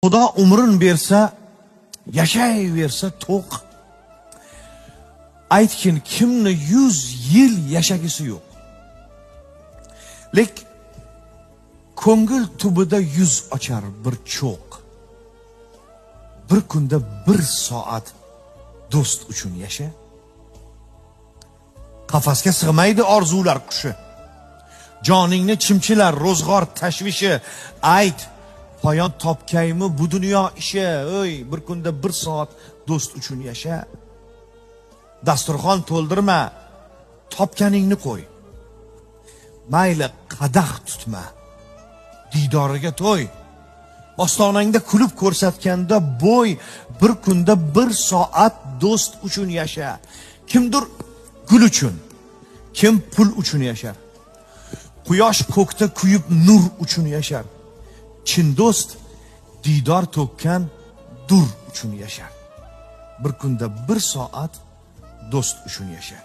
Xudo umrin bersa, yashayversa to'q. Aytkin, kimni 100 yil yashagisi yo'q. Lek ko'ngil tubida yuz ochar bir cho'q. Bir kunda 1 soat do'st uchun yasha. Qafasga sig'maydi orzular qushi. Joningni chimchilar ro'zg'or tashvishi. Ayt, poyon topkaymi bu dunyo ishi? Oy, bir kunda 1 soat do'st uchun yasha. Dasturxon to'ldirma, topganingni qo'y. Mayli qadah tutma, didoriga to'y. Ostonangda kulib ko'rsatganda bo'y, bir kunda 1 soat do'st uchun yasha. Kimdir gul uchun, kim pul uchun yashar. Quyosh ko'kda kuyib nur uchun yashar. Chin do'st didor to'kkan dur uchun yashar. Bir kunda 1 soat do'st uchun yasha.